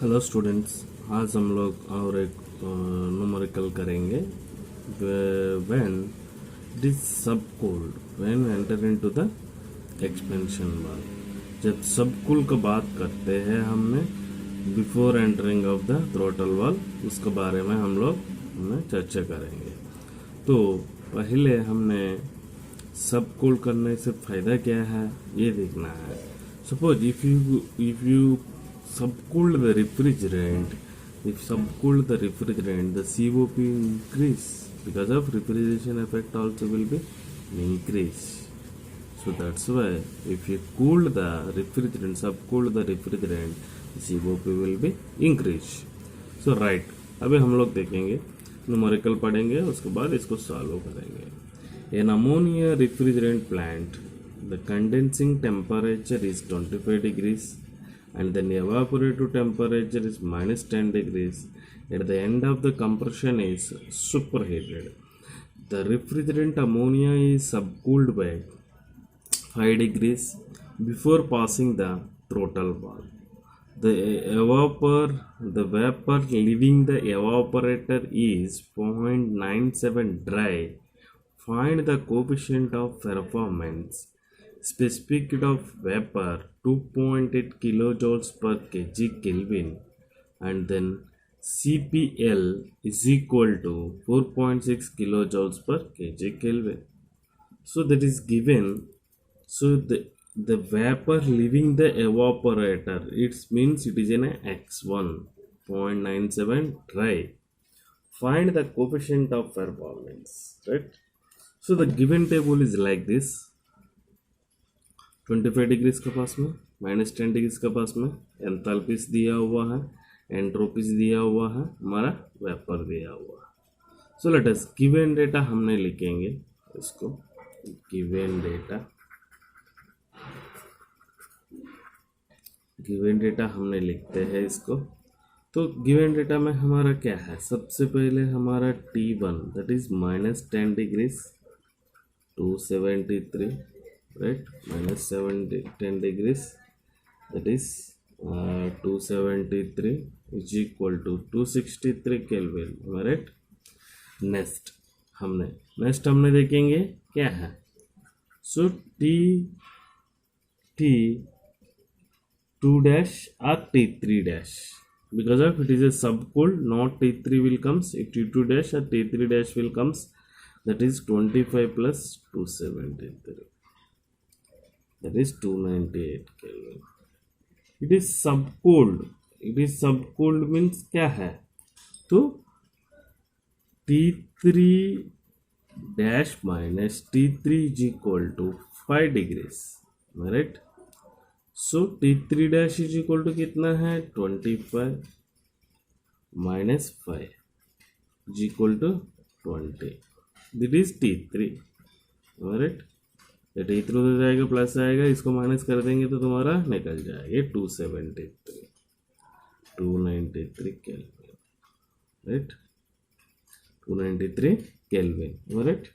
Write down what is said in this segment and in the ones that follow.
Hello students, आज हम लोग और एक न्यूमेरिकल करेंगे। व्हेन इट इज सब cooled when enter into the expansion valve. जब सब कूल का बात करते हैं हमने before entering of the throttle वाल, उसके बारे में हम लोग चर्चा करेंगे। तो पहले हमने सब कूल करने से फ़ायदा क्या है ये देखना है। Suppose if you subcooled the refrigerant, if subcooled the refrigerant, the COP increase because of refrigeration effect also will be increase. So that's why if you cooled the refrigerant, subcooled the refrigerant, the COP will be increase. So right, अभी हम लोग देखेंगे, numerical पढ़ेंगे, उसके बाद इसको solve करेंगे। In ammonia refrigerant plant, the condensing temperature is 25 degrees and then evaporative temperature is minus 10 degrees. At the end of the compression is superheated. The refrigerant ammonia is subcooled by 5 degrees before passing the throttle valve. The vapor leaving the evaporator is 0.97 dry. Find the coefficient of performance. Specific heat of vapor 2.8 kilojoules per kg Kelvin, and then CPL is equal to 4.6 kilojoules per kg Kelvin. So that is given. So the vapor leaving the evaporator, it means it is in a X1 0.97 dry. Find the coefficient of performance, right? So the given table is like this. 25 degrees के पास में, minus 10 degrees के पास में enthalpies दिया हुआ है, entropies दिया हुआ है, हमारा वेपर दिया हुआ है। So let us given data हमने लिखेंगे इसको। गिवन डेटा हमने लिखते हैं इसको। तो गिवन डेटा में हमारा क्या है, सबसे पहले हमारा T1 that is minus 10 degrees 273, right? Minus 10 degrees, that is 273 is equal to 263 Kelvin, right? Next हमने देखेंगे क्या है। सो T2 dash or T3 dash, because of it is a subcooled, not T3 will comes, if T2 dash or T3 dash will comes, that is 25 plus 273, that is 298 Kelvin. It is subcooled. It is subcooled means क्या है, तो T3 dash minus T3 is equal to 5 degrees, right? So T3 dash is equal to कितना है, 25 minus 5 is equal to 20. That is T3, right? T through हो जाएगा, plus आएगा, इसको minus कर देंगे तो तुम्हारा निकल जाएगा 293 kelvin, right? 293 kelvin, right?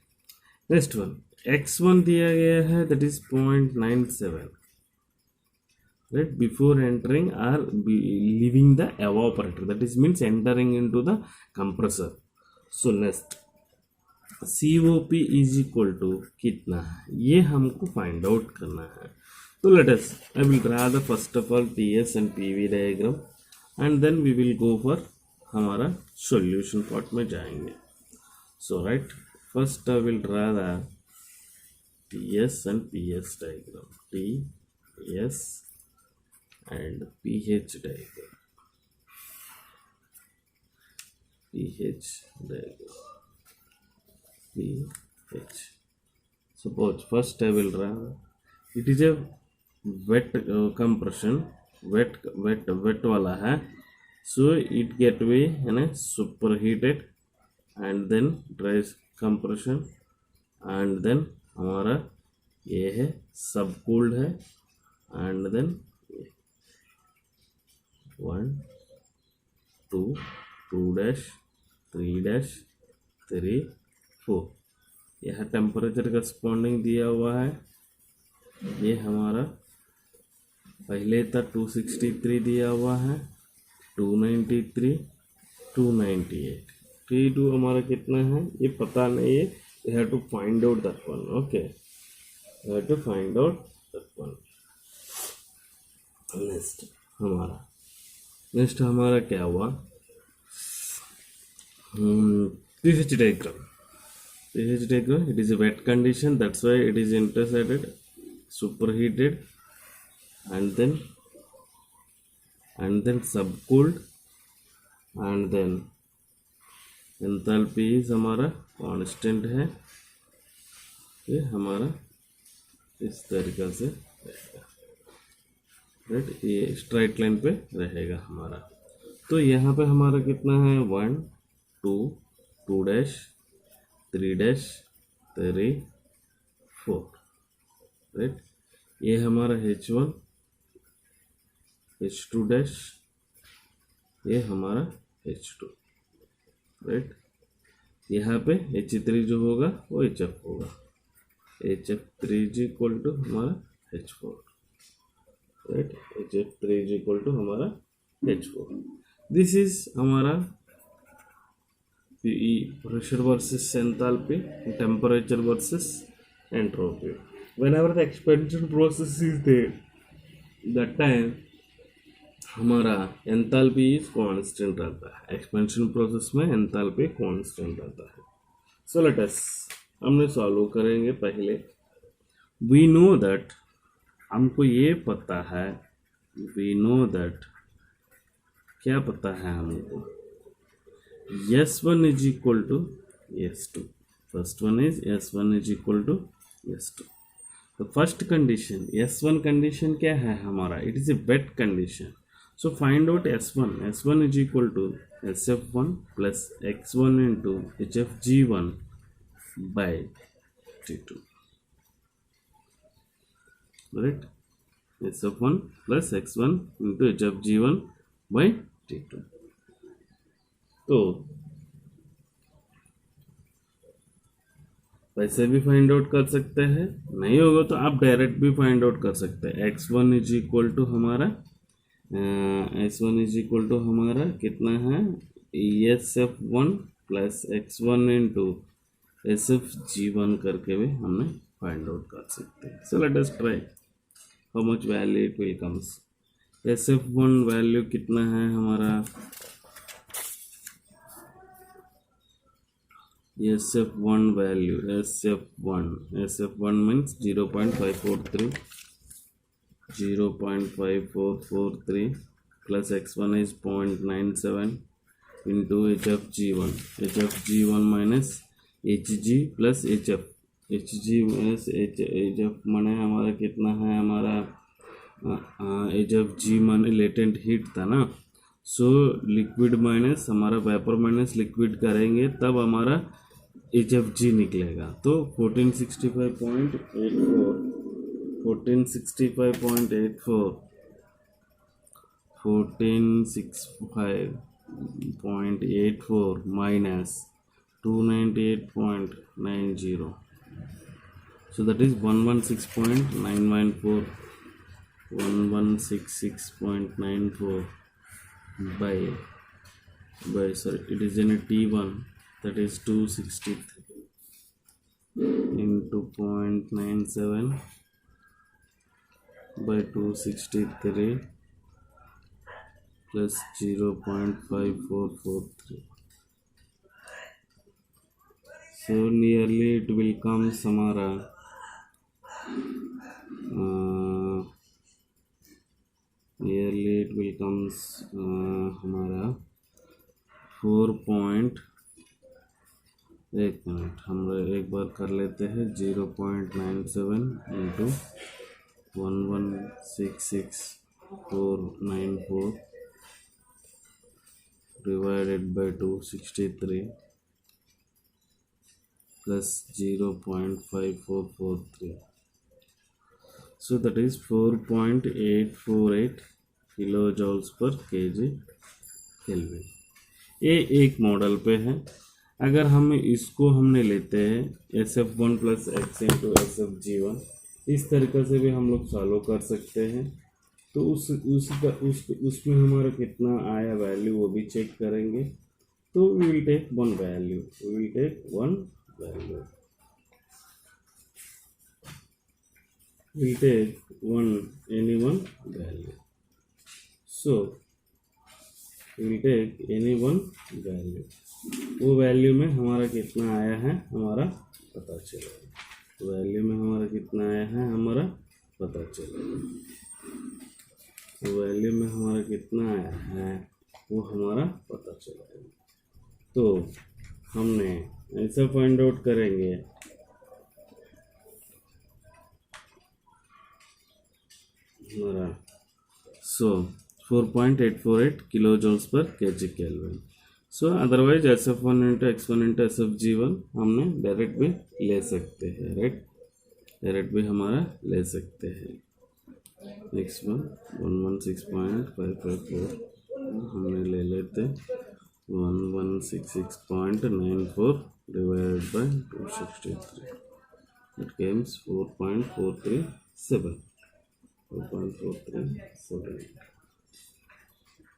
Next one x1 दिया गया है, that is 0.97, right? Before entering or leaving the evaporator, that is means entering into the compressor. So next COP is equal to कितना है, ये हमको फाइंड आउट करना है। तो let us, I will draw the first of all TS and PV diagram and then we will go for हमारा solution part में जाएंगे। So right, first I will draw the TS and PS diagram, TS and PH diagram, PH. Suppose first I will draw. It is a wet compression, wet वाला है, so it get be है ना superheated and then dry compression and then हमारा ये है subcooled है and then 1 2 2 dash 3 dash 3 4, यह temperature corresponding दिया हुआ है। ये हमारा पहले था 263 दिया हुआ है, 293, 298. T2 हमारा कितना है ये पता नहीं है, you have to find out that one. Okay, you have to find out that one. Next हमारा क्या हुआ, pH diagram. pH diagram, it is a wet condition, that's why it is intercepted, superheated, and then subcooled, and then enthalpy हमारा constant है, ये हमारा इस तरीक़ा से रहेगा, राइट, ये स्ट्राइट लाइन पे रहेगा हमारा। तो यहाँ पे हमारा कितना है 1 2 2 डैश 3 डैश 3 4, राइट। ये हमारा H1 H2 डैश, ये हमारा H2, राइट। यहाँ पे H3 जो होगा वो HF होगा, HF3 इक्वल टू हमारा H4, right, HF3 equal to हमारा H4। दिस इज हमारा pressure versus enthalpy, temperature versus entropy. Whenever the expansion process is there, that time हमारा एंथैल्पी इज कांस्टेंट रहता है, एक्सपेंशन प्रोसेस में enthalpy constant रहता है। So let us, हमने solve करेंगे पहले। वी नो दैट, हमको ये पता है, वी नो दैट, क्या पता है हमको, S1 is equal to S2, first one is S1 is equal to S2। तो फर्स्ट कंडीशन S1 कंडीशन क्या है हमारा, it is a wet condition. So find out S1. S1 is equal to SF1 plus X1 into HFG1 by T2. Right? SF1 plus X1 into HFG1 by T2. तो वैसे भी find out कर सकते हैं, नहीं होगा तो आप डायरेक्ट भी फाइंड आउट कर सकते हैं। X1 इज इक्वल टू हमारा S1 इज इक्वल टू हमारा कितना है, SF1 plus X1 into SFG1 करके भी हमने फाइंड आउट कर सकते हैं। So let us try how much value it will comes. SF1 value कितना है हमारा, SF1 value, SF1 means 0.543, 0.5443 plus X1 is 0.97 into HFG1 minus HG plus HF, HG minus HF माने हमारा कितना है, हमारा HFG माने लेटेंट हीट था ना, सो लिक्विड माइनस हमारा वेपर माइनस लिक्विड करेंगे तब हमारा HFG निकलेगा। तो 1465.84 minus 298.90, so that is 116.914, 1166.94 by sorry, it is in a T1, that is 263 into 0.97 by 263 plus 0.5443. So nearly it will come हमारा nearly it will comes हमारा 4. एक minute हम एक बार कर लेते हैं, 0.97 into 1166.494 divided by 263 plus 0.5443, so that is 4.848 kilojoules per kg kelvin. ये एक मॉडल पे है। अगर हम इसको हमने लेते हैं SF1 plus X into SFG1, इस तरीक़े से भी हम लोग सॉल्व कर सकते हैं। तो उसमें हमारा कितना आया वैल्यू वो भी चेक करेंगे। तो we will take one value, we'll take any one value. So we'll take any one value. वो वैल्यू में हमारा कितना आया है हमारा पता चलेगा। वैल्यू में हमारा कितना आया है हमारा पता चलेगा। वैल्यू में हमारा कितना आया है वो हमारा पता चलेगा। तो हमने ऐसा फाइंड आउट करेंगे हमारा 4.848 किलो जूल्स पर KG kelvin. Otherwise SF1 into x1 into SFG1 हमने डायरेक्ट भी ले सकते हैं, राइट। डायरेक्ट भी हमारा ले सकते हैं। x1 116.554 हमने ले लेते 1166.94 divided by 263, it Kemps 4.437।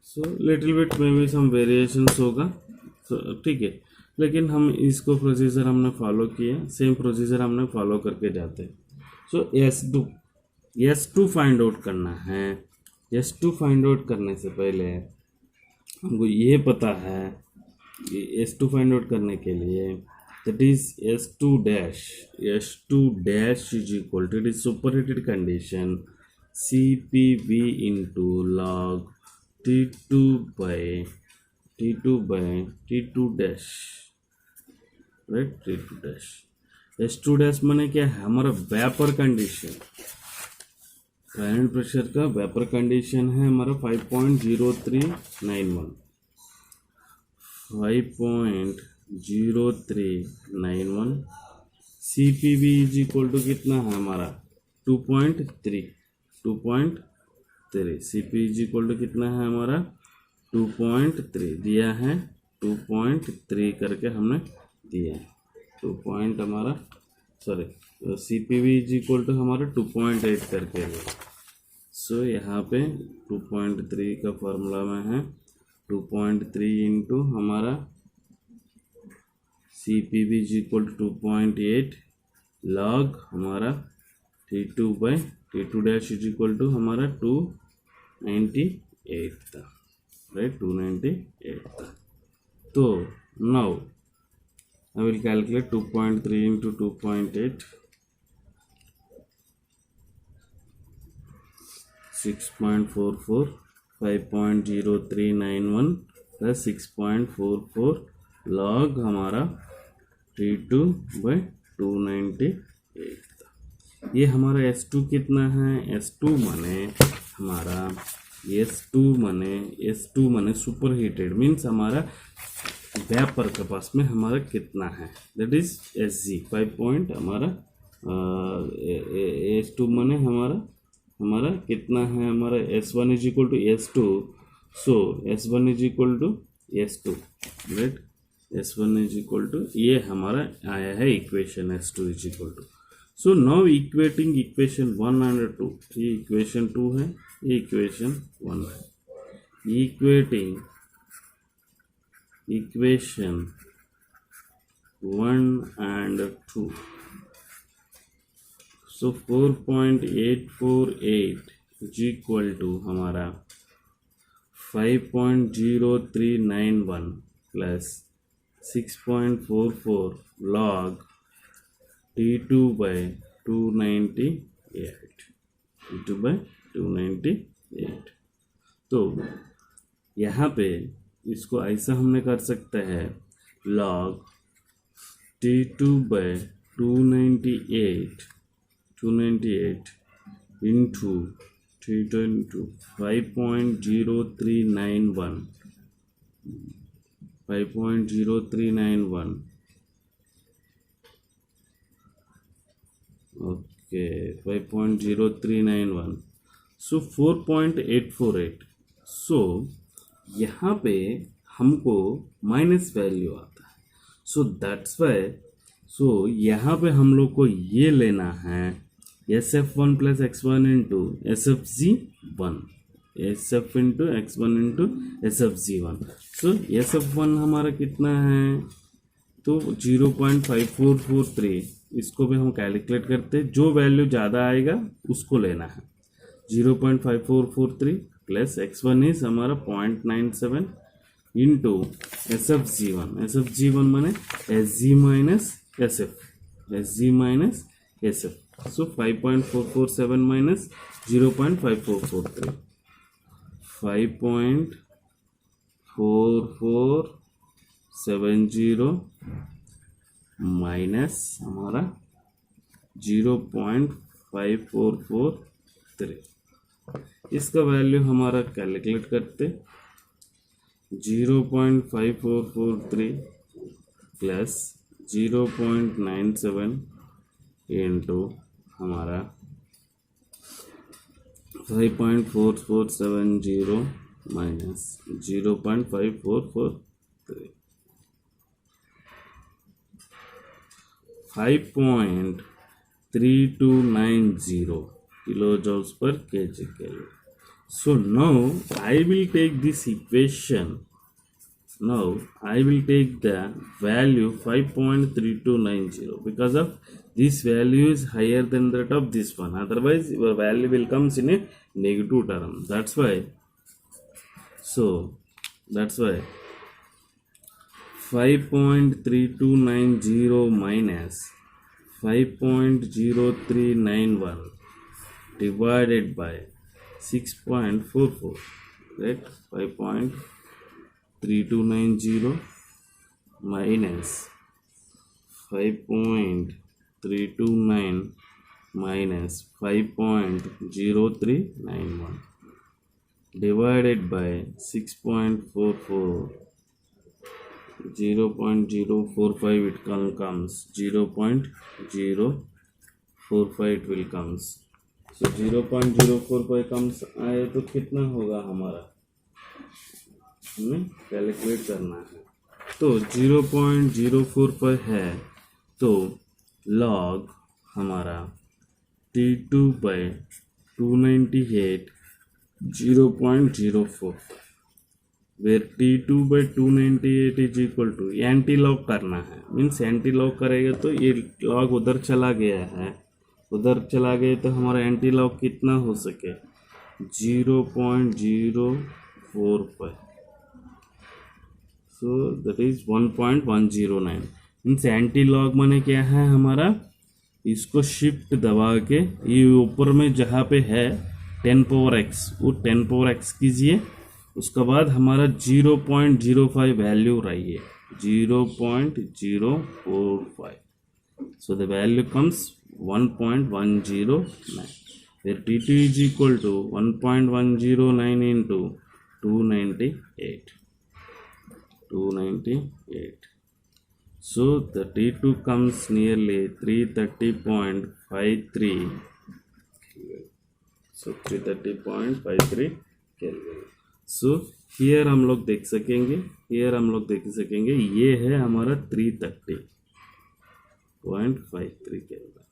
So little bit में भी सम वेरिएशंस होगा, ठीक है। लेकिन हम इसको प्रोसीजर हमने फॉलो किया, सेम प्रोसीजर हमने फॉलो करके जाते हैं। S2 फाइंड आउट करना है। S2 फाइंड आउट करने से पहले हमको ये पता है कि S2 फाइंड आउट करने के लिए that is S2 dash is equal to, it is superheated condition, CPV into log T2 by T2 dash, right, T2 dash। S2 dash माने क्या है हमारा वेपर कंडीशन, ट्रायंगल प्रेशर का वेपर कंडीशन है हमारा 5.0391 5.0391। CPV इज इक्वल टू कितना है हमारा 2.3। CP इज इक्वल टू कितना है हमारा 2.3 दिया है, 2.3 करके हमने दिया है। 2 पॉइंट हमारा CPV इज इक्वल टू हमारा 2.8 करके है। यहाँ पे 2.3 का फॉर्मूला में है 2.3 इंटू हमारा CPV is equal to 2.8 log हमारा T2 dash is equal to हमारा 298 था, राइट, 298 था। तो now I will calculate 2.3 into 2.8, 6.44, 5.0391 plus 6.44 log हमारा T2 by 298 था। ये हमारा S2 कितना है, S2 माने सुपर हीटेड मीन्स हमारा वेपर के पास में हमारा कितना है, दैट इज SG 5 पॉइंट हमारा S2 माने हमारा कितना है हमारा S1 is equal to S2। S1 is equal to S2, right. S1 is equal to ये हमारा आया है equation S2 is equal to. Now equating equation 1 and 2, ये इक्वेशन 2 है, ये इक्वेशन 1 है। Equating equation 1 and 2, 4.848 is equal to हमारा 5.0391 plus 6.44 log T2 by 298। तो यहाँ पे इसको ऐसा हमने कर सकते हैं log T2 by 298 into 5.0391 okay 5.0391 4.848। यहाँ पे हमको माइनस वैल्यू आता है, दैट्स वाई यहाँ पे हम लोग को ये लेना है SF1 plus X1 into SFG1, SF into X1 into SFG1. So SF1 हमारा कितना है, तो 0.5443, इसको भी हम कैलकुलेट करते हैं, जो वैल्यू ज़्यादा आएगा उसको लेना है। 0.5443 प्लस X1 इज हमारा 0.97 इंटू SFG1, SFG1 माने SG minus SF, SG minus SF, so 5.447 minus 0.5443, 5.4470 minus हमारा 0.5443, इसका वैल्यू हमारा कैलकुलेट करते 0.5443 प्लस 0.97 इंटू हमारा 5.4470 minus 0.5443, 5.3290 kilojoules per kg Kelvin. So now I will take this equation. Now I will take the value 5.3290 because of this value is higher than that of this one. Otherwise, your value will comes in a negative term. That's why. So that's why 5.3290 minus 5.0391 divided by 6.44, right? 5.3290 minus 5.329 minus 5.0391 divided by 6.44, 0.045 it comes, 0.045 it will comes. So 0.045 comes आए तो कितना होगा हमारा, हमें calculate करना है। तो 0.045 है, तो log हमारा T2 by 298 0.04, where T2 by 298 is equal to anti log करना है, मीन्स एंटी लॉग करेगा तो ये लॉग उधर चला गया है, उधर चला गया तो हमारा एंटी लॉग कितना हो सके 0.045, सो that is 1.109। Means anti log माने क्या है हमारा, इसको शिफ्ट दबा के ये ऊपर में जहाँ पे है 10 पावर x, वो 10 पावर x कीजिए, उसके बाद हमारा 0.05 वैल्यू रही है 0.045, so the value comes 1.109, where T2 is equal to 1.109 into 298. So the T2 comes nearly 330.53. So 330.53 Kelvin. So here हम लोग देख सकेंगे, ये है हमारा 330.53 Kelvin.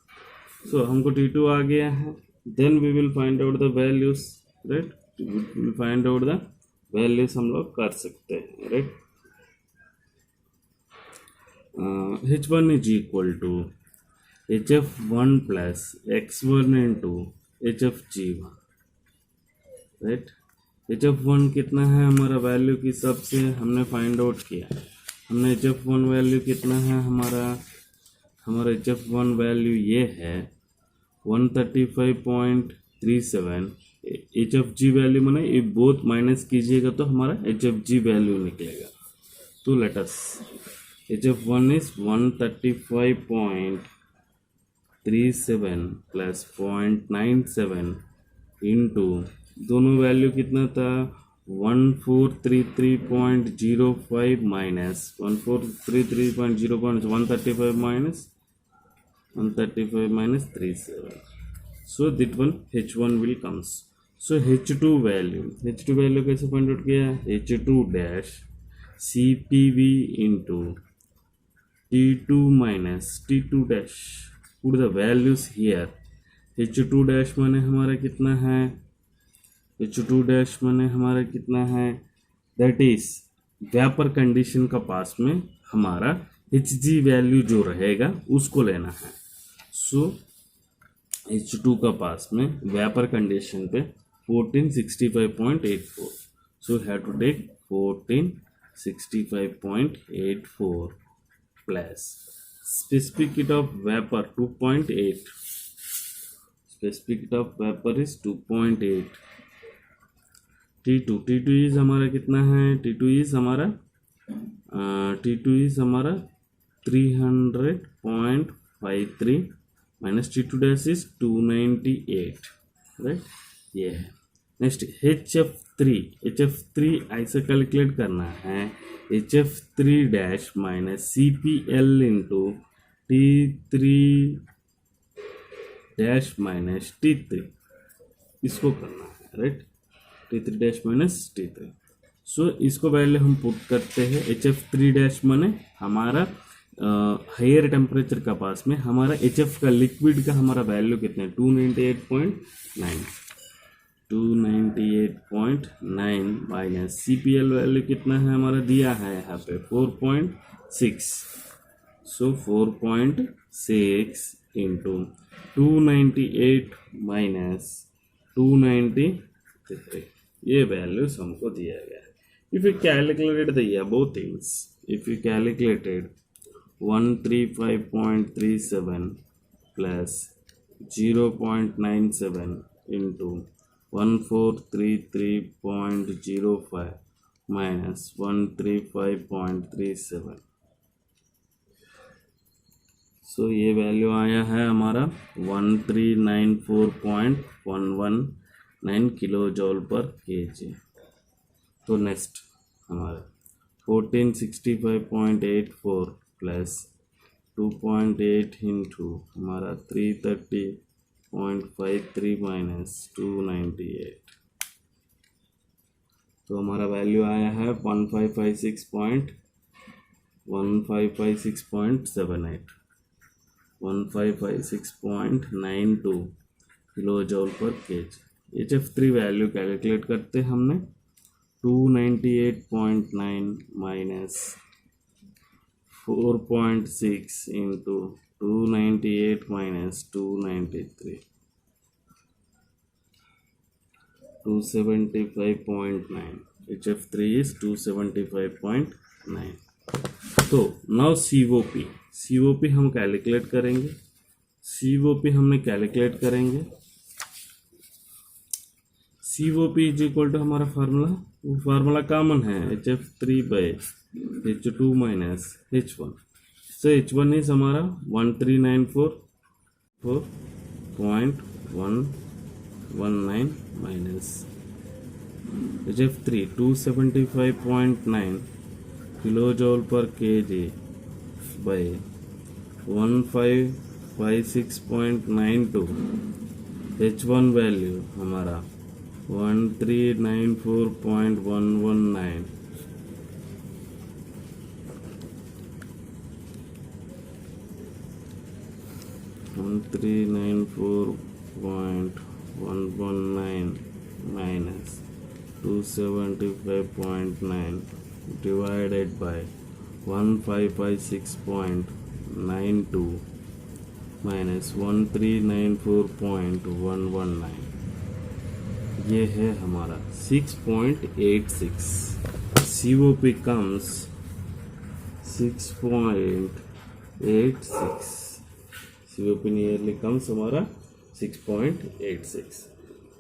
So हमको T2 आ गया है, then we will find out the values, right? We will find out the values हम लोग कर सकते हैं, right? H1 is equal to HF1 plus X1 into HFG1, right? HF1 कितना है हमारा वैल्यू की सबसे हमने फाइंड आउट किया, हमने HF1 वैल्यू कितना है हमारा HF1 वैल्यू ये है 135.37, HFG वैल्यू माने ये बोथ माइनस कीजिएगा तो हमारा HFG वैल्यू निकलेगा। तो let us HF1 is 135.37 plus 0.97 into दोनों वैल्यू कितना था 1433.05 minus 1433.0 135 minus 37, so that one H1 will comes. So H2 value कैसे फाइंड आउट किया, H2 dash CPV into T2 minus T2 dash, put the values here, H2 dash माने हमारा कितना है, H2 dash माने हमारा कितना है, दैट इज वेपर कंडीशन का पास में हमारा Hg वैल्यू जो रहेगा उसको लेना है। सो H2 का पास में वेपर कंडीशन पे 1465.84, so have to take 1465.84 plus specific heat of vapor 2.8, specific heat of vapor is 2.8, T2 is हमारा कितना है, T2 इज हमारा 300.53 minus T2 dash is 298, right, ये है। नेक्स्ट HF3 ऐसे कैलकुलेट करना है, HF3 dash minus CPL into T3 dash minus T3, इसको करना है, right, T3 dash minus T3। सो इसको पहले हम पुट करते हैं, HF3 डैश माने हमारा हायर टेम्परेचर का पास में हमारा HF का लिक्विड का हमारा वैल्यू कितना है, 298.9 माइनस CPL वैल्यू कितना है हमारा दिया है यहाँ पे 4.6, सो 4.6 इंटू 298 माइनस 293, ये वैल्यूज हमको दिया गया है। If you calculated the above things, if you calculated 135.37 plus 0.97 into 1433.05 minus 135.37, सो ये वैल्यू आया है हमारा 1394.119 किलो जॉल पर kg। तो नेक्स्ट हमारा 1465.84 प्लस 2.8 इंटू हमारा 330.53 माइनस 298, तो हमारा वैल्यू आया है 1556.92 किलो जॉल पर kg। HF3 वैल्यू कैलकुलेट करते हमने 298.9 minus 4.6 into 298 minus 293, 275.9, HF3 is 275.9। तो नाउ COP हम कैलकुलेट करेंगे, COP हमने कैलकुलेट करेंगे, COP इज इक्वल टू हमारा फार्मूला, वो फार्मूला कॉमन है HF3 by H2 minus H1, so H1 is हमारा 1394.119 माइनस HF3 275.9 किलो जॉल पर kg बाई 1556.92, H1 वैल्यू हमारा 1394.119, माइनस 275.9 divided by 1556.92 माइनस 1394.119, ये है हमारा 6.86। COP comes 6.86, COP nearly comes हमारा 6.86।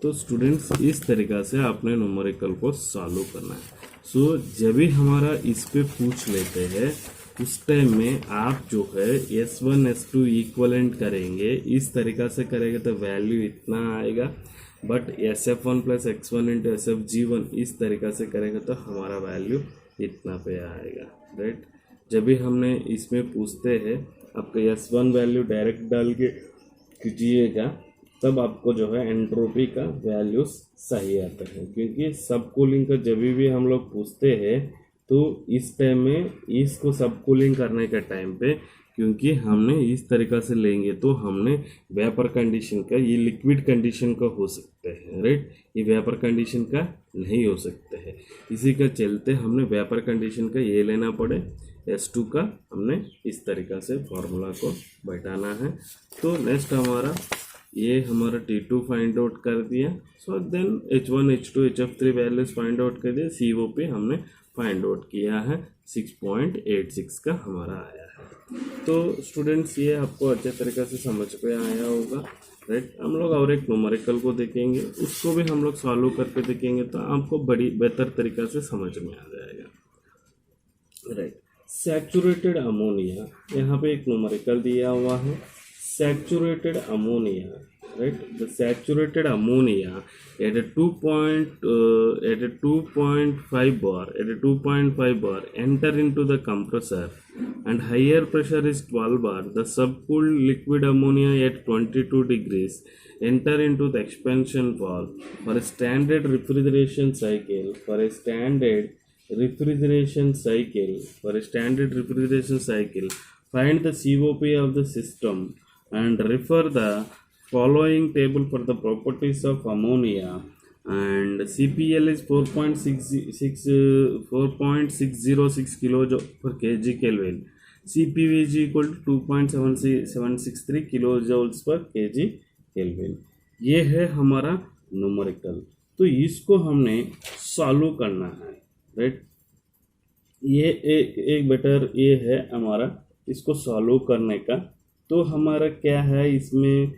तो स्टूडेंट्स इस तरीक़ा से आपने न्यूमेरिकल को सॉल्व करना है। सो जब भी हमारा इस पे पूछ लेते हैं उस टाइम में आप जो है S1 S2 इक्वलेंट करेंगे, इस तरीक़ा से करेंगे तो वैल्यू इतना आएगा, but SF1 plus X1 into SFG1 इस तरीक़ा से करेंगे तो हमारा वैल्यू इतना पे आएगा, राइट। जब भी हमने इसमें पूछते हैं आपका S1 वैल्यू डायरेक्ट डाल के कीजिएगा, तब आपको जो है एंट्रोपी का वैल्यूज सही आता है, क्योंकि सब कूलिंग का जब भी हम लोग पूछते हैं तो इस टाइम में इसको सब कूलिंग करने के टाइम पे क्योंकि हमने इस तरीक़ा से लेंगे तो हमने वेपर कंडीशन का, ये लिक्विड कंडीशन का हो सकता है, राइट, ये वेपर कंडीशन का नहीं हो सकता है। इसी का चलते हमने वेपर कंडीशन का ये लेना पड़े, S2 का हमने इस तरीक़ा से फॉर्मूला को बैठाना है। तो नेक्स्ट हमारा ये हमारा T2 फाइंड आउट कर दिया। So then H1 H2 HF3 values find out कर दिया। COP हमने फाइंड आउट किया है, 6.86 का हमारा आया है। तो स्टूडेंट्स ये आपको अच्छे तरीके से समझ पे आया होगा, राइट। हम लोग और एक न्यूमेरिकल को देखेंगे, उसको भी हम लोग सॉल्व करके देखेंगे तो आपको बड़ी बेहतर तरीक़ा से समझ में आ जाएगा, राइट। सैचुरेटेड अमोनिया, यहाँ पे एक न्यूमेरिकल दिया हुआ है, saturated ammonia, right, the saturated ammonia at a 2.5 bar enter into the compressor and higher pressure is 12 bar. The subcooled liquid ammonia at 22 degrees enter into the expansion valve. For a standard refrigeration cycle, find the COP of the system and refer the following table for the properties of ammonia. And CPL is 4.606 kilojoule per kg Kelvin. CPV is equal to 2.763 kilojoules per kg Kelvin. ये है हमारा numerical. तो इसको हमने solve करना है, right. ये एक बेटर ये है हमारा, इसको सॉल्व करने का। तो हमारा क्या है इसमें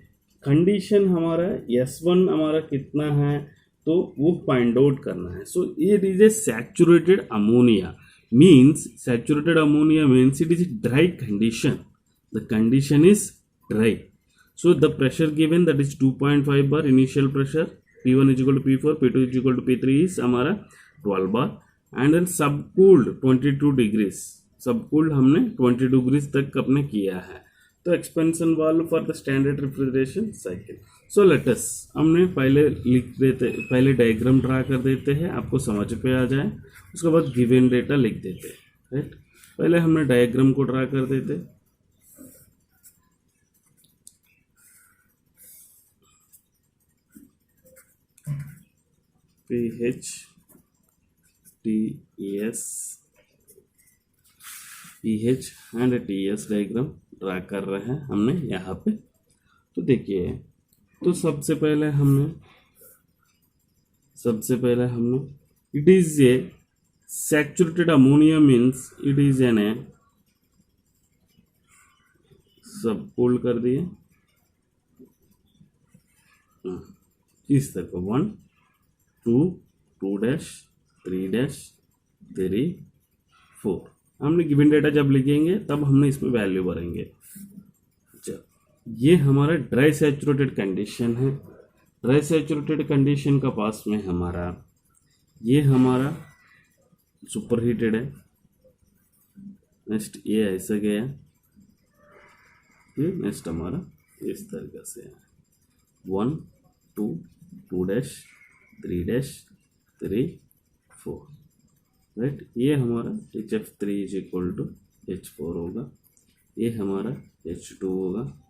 कंडीशन, हमारा S1 हमारा कितना है तो वो फाइंड आउट करना है। So it is a saturated ammonia means it is a dry condition, the condition is dry. So the pressure given that is 2.5 bar initial pressure, P1 is equal to P4, P2 is equal to P3 is हमारा 12 बार and then सबकूल्ड 22 degrees, सबकूल्ड हमने 22 degrees तक अपने किया है। तो expansion valve for the standard refrigeration cycle. So let us, हमने पहले लिख देते, पहले डायग्राम ड्रा कर देते हैं, आपको समझ पे आ जाए। उसके बाद गिवन डेटा लिख देते हैं, राइट। पहले हमने डायग्राम को ड्रा कर देते। PH TS PH and TS diagram draw कर रहे हैं हमने यहाँ पे। तो देखिए, तो सबसे पहले हमने it is a saturated ammonia means it is an a, सब फोल्ड कर दिए इस तरह को 1 2 2 डैश 3 डैश 3 4। हमने गिवन डेटा जब लिखेंगे तब हमने इसमें वैल्यू भरेंगे। ये हमारा ड्राई सैचुरेटेड कंडीशन है। ड्राई सैचुरेटेड कंडीशन का पास में हमारा ये हमारा सुपर हीटेड है। नेक्स्ट ये ऐसा गया, ये नेक्स्ट हमारा इस तरीके से है 1 2 2 डैश 3 डैश 3 4, राइट। ये हमारा HF3 is equal to H4 होगा, ये हमारा H2 होगा,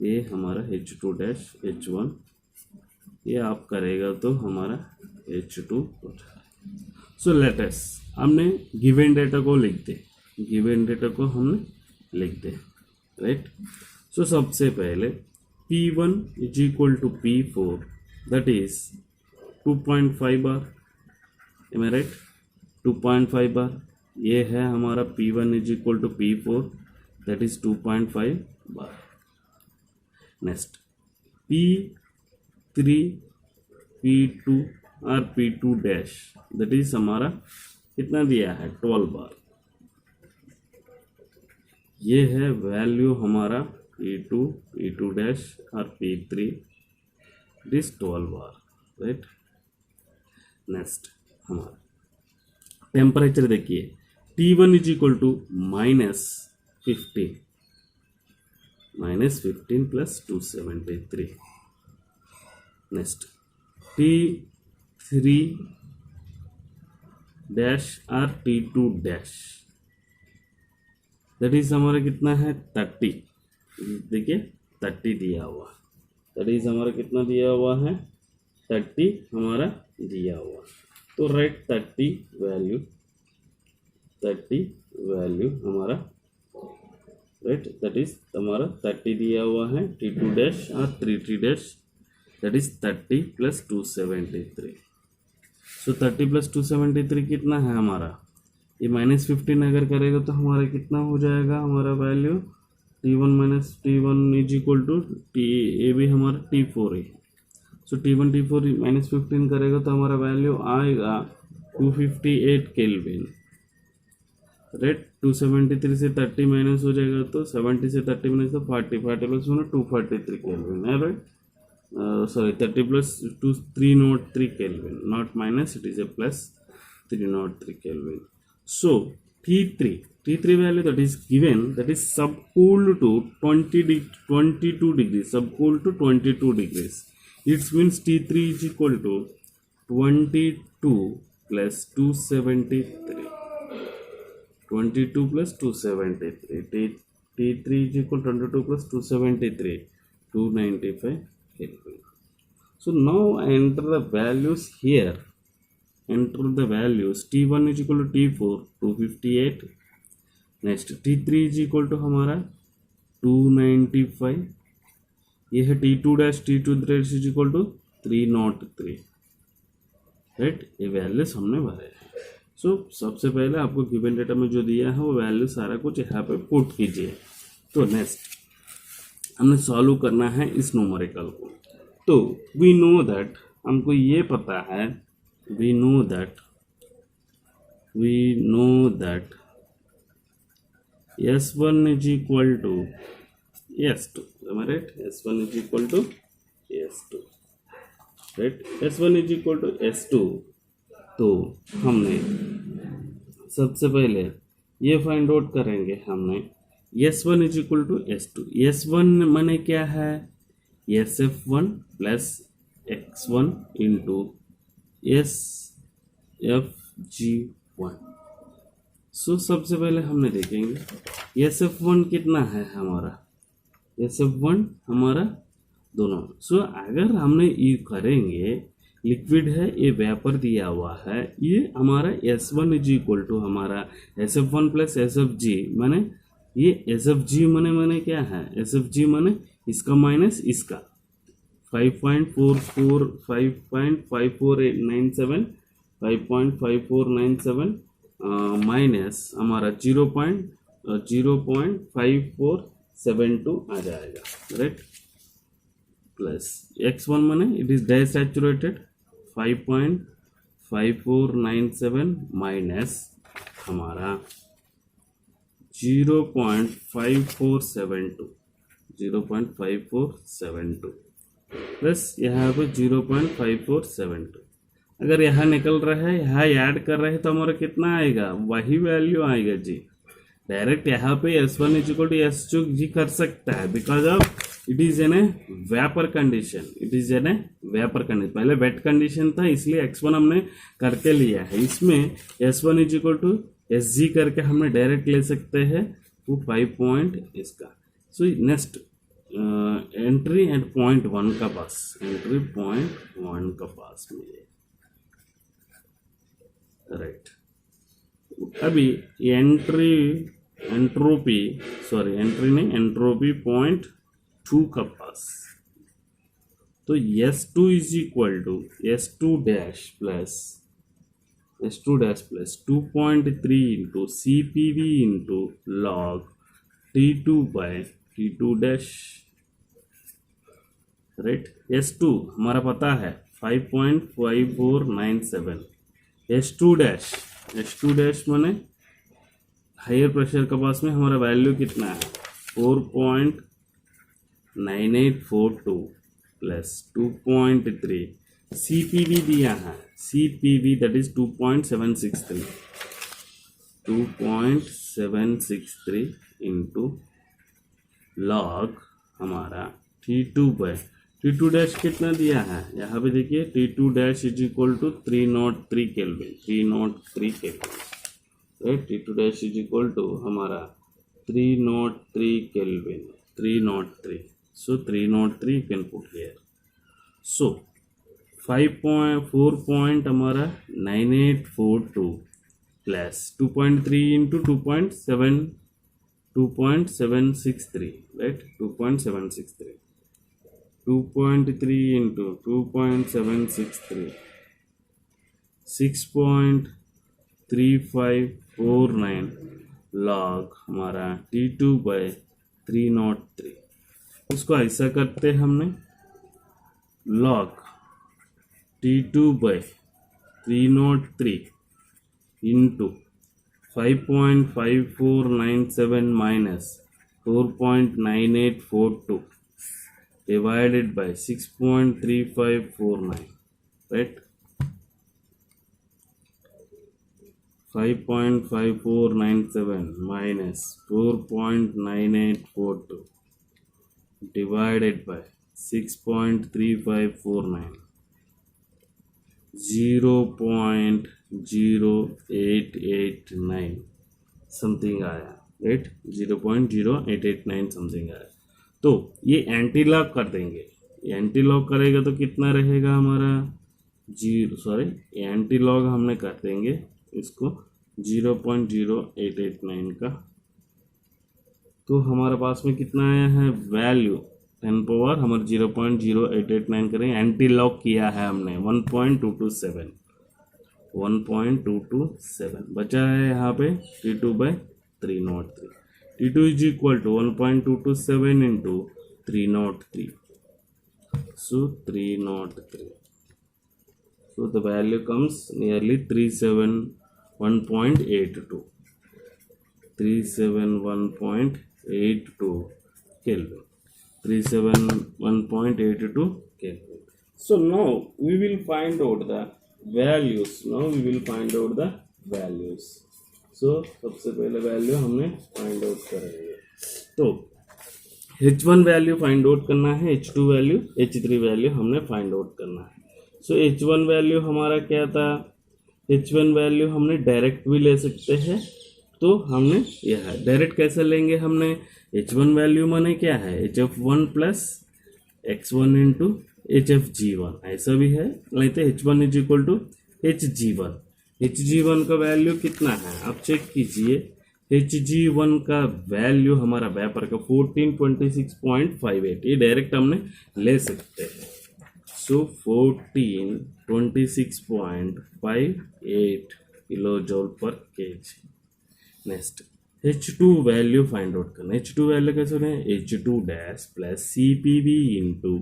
ये हमारा H2 डैश H1, ये आप करेगा तो हमारा H2 हो जाएगा। सो लेट अस, हमने गिवन डेटा को लिख दे, राइट। सो सबसे पहले P1 is equal to P4 that is 2.5 bar, am I right, 2.5 bar. ये है हमारा P1 is equal to P4 that is 2.5 bar. Next P3 P2 और P2 डैश दैट इज हमारा कितना दिया है 12 बार। ये है वैल्यू हमारा P2 डैश और P3 this 12 bar, right. Next हमारा टेम्परेचर देखिए, T1 is equal to -15 plus 273। Next T3 dash और T2 डैश दैट इज हमारा कितना है 30, देखिए 30 दिया हुआ, दैट इज हमारा कितना दिया हुआ है 30 हमारा दिया हुआ। तो राइट 30 वैल्यू हमारा राइट, दैट इज हमारा 30 दिया हुआ है, T2 डैश और 3T dash, that is 30 plus 273। So 30 plus 273 कितना है हमारा, ये -15 अगर करेगा तो हमारा कितना हो जाएगा हमारा value T1 minus T1 is equal to T, ये भी हमारा T4 है। सो T1 T4 -15 करेगा तो हमारा वैल्यू आएगा 258 केल्विन, राइट। 273 से 30 माइनस हो जाएगा तो 70 से 30 माइनस तो 40 प्लस 243 केल्विन है, right. Sorry, 30 plus 303 Kelvin, not minus, it is a plus 303 Kelvin. So T3 value that is given, that is subcooled to 22 degrees, subcooled to 22 degrees. It means T3 is equal to 22 plus 273. 22 plus 273. T3 is equal to 22 plus 273, 295 Kelvin. So now enter the values here. Enter the values. T1 is equal to T4, 258. Next T3 is equal to हमारा 295. ये है T2 dash, T2 dash is equal to 303, right. ये values हमने भरे हैं। सो सबसे पहले आपको गिवन डेटा में जो दिया है वो वैल्यू सारा कुछ यहाँ पे पुट कीजिए। तो नेक्स्ट हमने सॉल्व करना है इस न्यूमेरिकल को। तो वी नो दैट, हमको ये पता है, we know that S1 is equal to S2, right. S1 is equal to S2, right. S1 is equal to S2। तो हमने सबसे पहले ये फाइंड आउट करेंगे, हमने S1 is equal to S2। S1 माने क्या है, SF1 plus X1 into SFG1। सो सबसे पहले हमने देखेंगे SF1 कितना है हमारा, SF1 हमारा दोनों। सो अगर हमने ये करेंगे, लिक्विड है, ये वेपर दिया हुआ है, ये हमारा S1 इज इक्वल टू हमारा SF1 प्लस SFG, माने ये SFG माने क्या है, SFG माने इसका माइनस इसका 5.5497 माइनस हमारा 0.5472 आ जाएगा, राइट। प्लस X1 माने इट इज डाइसैचुरेटेड 5.5497 माइनस हमारा 0.5472 प्लस यहाँ पे 0.5472। अगर यहाँ निकल रहा है, यहाँ ऐड कर रहे हैं तो हमारा कितना आएगा, वही वैल्यू आएगा जी। डायरेक्ट यहाँ पे S1 is equal to S2 जी कर सकता है, because of it is an a vapour condition, it is an a vapour condition. पहले वेट कंडीशन था इसलिए X1 हमने करके लिया है, इसमें S1 is equal to SG करके हमने डायरेक्ट ले सकते हैं वो 5 पॉइंट इसका। So next entry and point 1 का पास, एंट्री पॉइंट 1 का पास में, राइट। अभी एंट्रोपी पॉइंट 2 का पास। तो S2 is equal to S2 dash plus 2.3 into CPV into log T2 by T2 dash, right. S2 हमारा पता है 5.5497, S2 डैश माने हायर प्रेशर के पास में हमारा वैल्यू कितना है 4.9842 प्लस 2.3, CPV दिया है, CPV that is 2.763 into log हमारा T2 बाय T2 डैश कितना दिया है, यहाँ पे देखिए T2 dash is equal to 303 kelvin, right. T2 dash is equal to हमारा 303 Kelvin. 303. So 303 you can put here. So 5.4 point हमारा 9842 plus 2.3 into 2.763, right? 2.763. 2.3 into 2.763, 6.3549 log हमारा T2 by 303. इसको ऐसा करते हैं हमने, log T2 by 303 into 5.5497 minus 4.9842 divided by 6.3549, right? 5.5497 minus 4.9842 divided by 6.3549, 0.0889 something आया, right? 0.0889 something आया. तो ये एंटी लॉग कर देंगे. एंटी लॉग करेगा तो कितना रहेगा हमारा, एंटी लॉग हमने कर देंगे इसको 0.0889 का. तो हमारे पास में कितना आया है वैल्यू 10 पावर, हमारे 0.0889 करें. एंटी लॉग किया है हमने 1.227 बचा है यहाँ पे T2 by 303. T2 is equal to 1.227 into 303. So 303. So the value comes nearly 371.82. 371.82 Kelvin. 371.82 Kelvin. So now we will find out the values. So सबसे पहले वैल्यू हमने फाइंड आउट करेंगे. तो H1 वैल्यू फाइंड आउट करना है, H2 value, H3 value हमने find out करना है. सो H1 वैल्यू हमारा क्या था, H1 वैल्यू हमने डायरेक्ट भी ले सकते हैं. तो हमने यह डायरेक्ट कैसे लेंगे, हमने H1 वैल्यू माने क्या है, HF1 plus X1 into HFG1 ऐसा भी है, नहीं तो H1 is equal to HG1. HG1 का वैल्यू कितना है आप चेक कीजिए. HG1 का वैल्यू हमारा वेपर का 1426.58, ये डायरेक्ट हमने ले सकते हैं. सो 1426.58 किलो जूल पर KG. Next H2 value find out करना. H2 वैल्यू कैसे होना है, H2 dash plus CPV into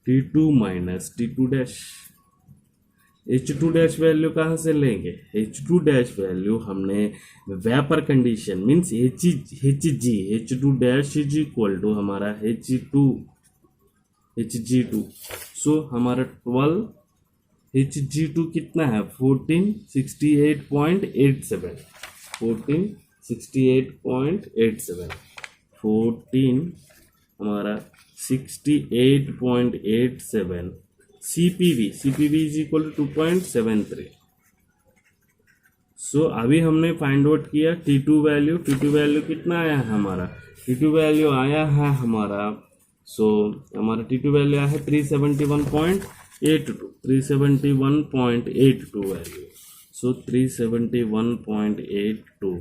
T2 minus T2 dash. H2 dash value कहाँ से लेंगे, H2 डैश वैल्यू हमने vapour condition means H2 dash is equal to हमारा Hg2. सो हमारा 12 Hg2 कितना है 1468.87. 14 हमारा 68.87. CPV is equal to 2.73. So अभी हमने फाइंड आउट किया T2 वैल्यू. कितना आया है हमारा, T2 वैल्यू आया है हमारा, सो हमारा T2 वैल्यू आया है 371.82 वैल्यू. सो 371.82.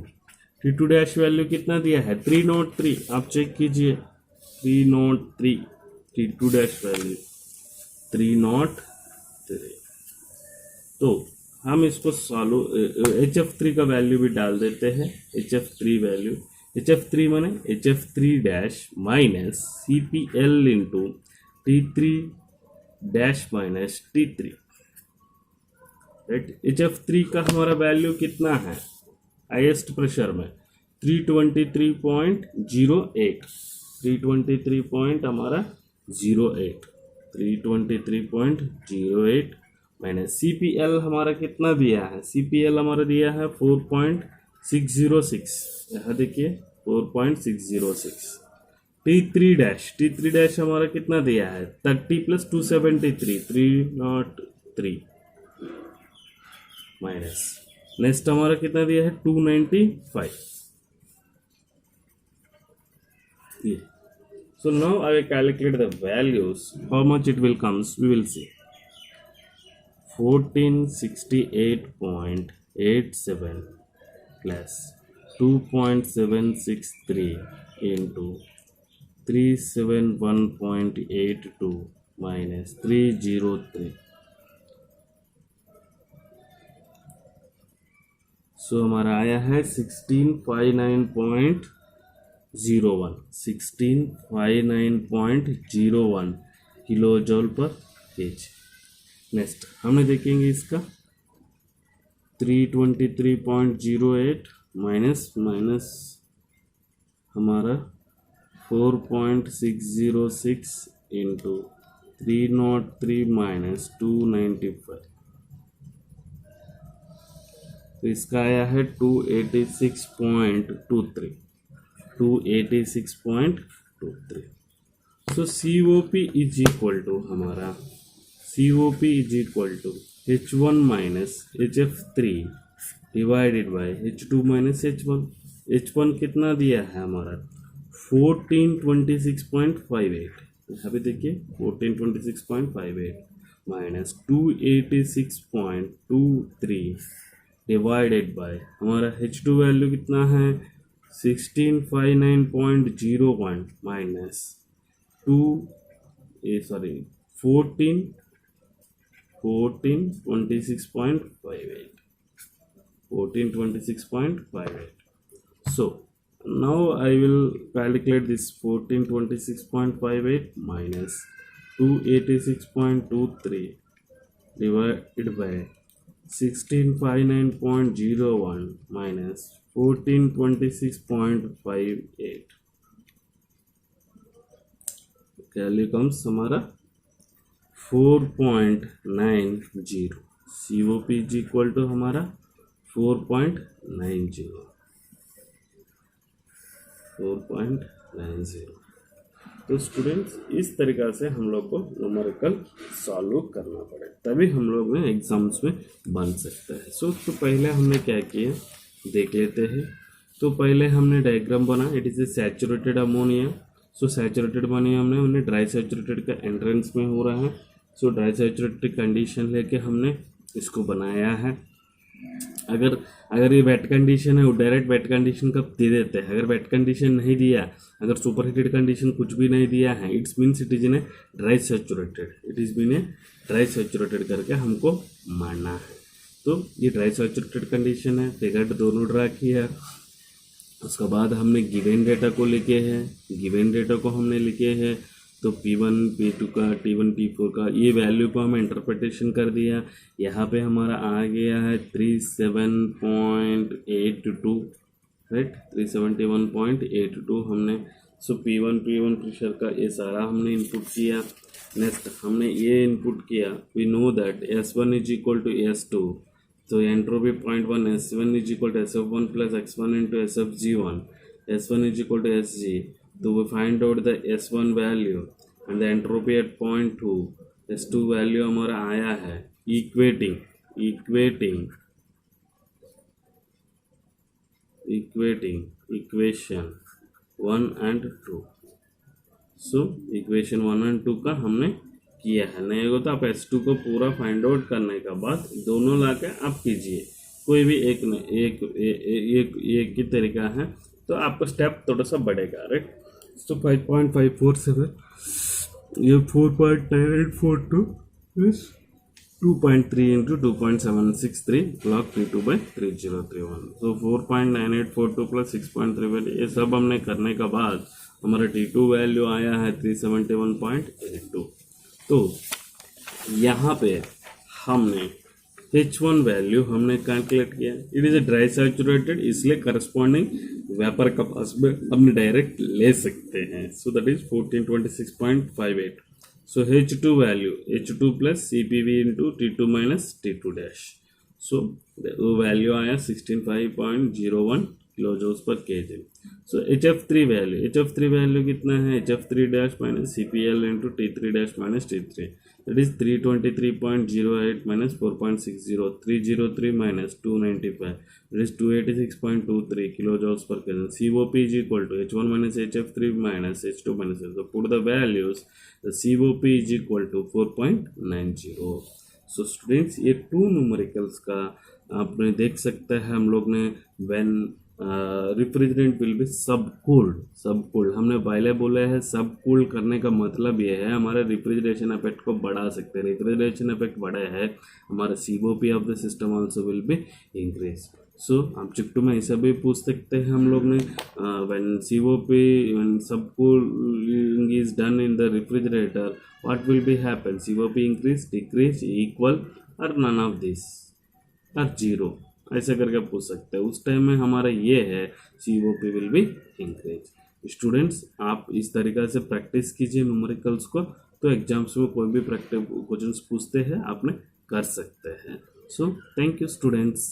T2 डैश वैल्यू कितना दिया है 303. आप चेक कीजिए 303 T2 डैश वैल्यू 303. तो हम इसको सॉल्व HF3 का वैल्यू भी डाल देते हैं. HF3 वैल्यू, HF3 माने HF3 dash minus CPL into T3 dash minus T3, right. HF3 का हमारा वैल्यू कितना है हाईएस्ट प्रेशर में 323.08. 323 हमारा 08, 323.08 माइनस CPL हमारा कितना दिया है, CPL हमारा दिया है 4.606. यहाँ देखिए 4.606. T3 डैश हमारा कितना दिया है 30 प्लस 273, 303 माइनस. नेक्स्ट हमारा कितना दिया है 295. ये. So now I will calculate the values. How much it will comes? We will see. 1468.87 plus 2.763 into 371.82 minus 303. सो हमारा आया है 1659.01 किलो जॉल पर केजी. नेक्स्ट हमने देखेंगे इसका 323.08 माइनस हमारा 4.606 इंटू 303 माइनस 295. तो इसका आया है 286.23. So COP is equal to हमारा COP is equal to H1 minus HF3 divided by H2 minus H1. H1 कितना दिया है हमारा 1426.58. यहाँ पे देखिए 1426.58 माइनस 286.23 डिवाइडेड बाय हमारा H2 वैल्यू कितना है 1659.01 minus 1426.58. So now I will calculate this 1426.58 minus 286.23 divided by 1659.01 minus 1426.58. Value comes हमारा 4.90. COP इज इक्वल टू हमारा 4.90. तो स्टूडेंट्स इस तरीक़ा से हम लोग को न्यूमेरिकल सॉल्व करना पड़े तभी हम लोग में एग्जाम्स में बन सकता है. तो पहले हमने क्या किया देख लेते हैं. तो पहले हमने डायग्राम बना. It is A saturated ammonia. So saturated ammonia हमने ड्राई सैचुरेटेड का एंट्रेंस में हो रहा है. सो ड्राई सैचुरेटेड कंडीशन लेके हमने इसको बनाया है. अगर ये वेट कंडीशन है वो डायरेक्ट वेट कंडीशन का दे देते हैं. अगर वेट कंडीशन नहीं दिया, अगर सुपर हीटेड कंडीशन कुछ भी नहीं दिया है, it's means it is in a dry saturated. It is been a dry saturated करके हमको मानना है. तो ये ड्राई सैचुरेटेड कंडीशन है. फिगर दोनों ड्रा किया. उसके बाद हमने गिवन डेटा को लिखे हैं. गिवन डेटा को हमने लिखे हैं तो P1 P2 का T1 T4 का ये वैल्यू को हम इंटरप्रिटेशन कर दिया. यहाँ पे हमारा आ गया है 37.82 राइट 371.82 हमने. सो P1 प्रेशर का ये सारा हमने इनपुट किया. नेक्स्ट हमने ये इनपुट किया. We know that S1 is equal to S2. तो entropy 0.1 S1 is equal to SF1 plus X1 into SFG1. S1 is equal to SG. So we find out the S1 value and the entropy at 0.2. S2 value हमारा आया है equating equation 1 and 2. So equation 1 and 2 का हमने किया है. नहीं होगा तो आप S2 को पूरा फाइंड आउट करने का बाद दोनों लाके आप कीजिए. कोई भी एक ही तरीका है तो आपका स्टेप थोड़ा सा बढ़ेगा राइट. तो 5.547 ये 4.9842 is 2.3 into 2.763 log P2 by 3031. So 4.9842 plus 6.31 ये सब हमने करने का बाद हमारा T2 वैल्यू आया है 371.82. तो यहाँ पे हमने H1 वैल्यू हमने कैलकुलेट किया. It is a dry saturated इसलिए करस्पॉन्डिंग वेपर का पास में हमने डायरेक्ट ले सकते हैं. So that is 1426.58. So H2 value H2 plus CPV into T2 minus T2 dash. So वो वैल्यू आया 65.01 किलो जूल्स पर केजी. सो HF3 वैल्यू कितना है HF3 dash minus CPL into T3 dash minus T3. That is 323.08 minus 4.60, 303 minus 295. That is 286.23 kilojoules per Kelvin. COP is equal to H1 minus HF3 minus H2 minus H. So put the values. The COP is equal to 4.90. So students, ये to numericals का आपने देख सकते हैं हम लोग ने when रिफ्रिजरेंट will be सब कूल्ड हमने पहले बोले हैं सब कूल करने का मतलब ये है हमारे रिफ्रिजरेशन इफेक्ट को बढ़ा सकते हैं रिफ्रिजरेशन इफेक्ट बढ़े है हमारा COP of the system also will be increase so objective में ऐसा भी पूछ सकते हैं हम लोग ने व्हेन COP व्हेन सब cooling is done in the refrigerator what will be happen COP increase decrease equal और नन ऑफ दिस और जीरो ऐसे करके पूछ सकते हैं उस टाइम में हमारा ये है COP will be increase students आप इस तरीक़ा से प्रैक्टिस कीजिए न्यूमेरिकल्स को तो एग्जाम्स में कोई भी प्रैक्टिस क्वेश्चंस पूछते हैं आपने कर सकते हैं सो थैंक यू स्टूडेंट्स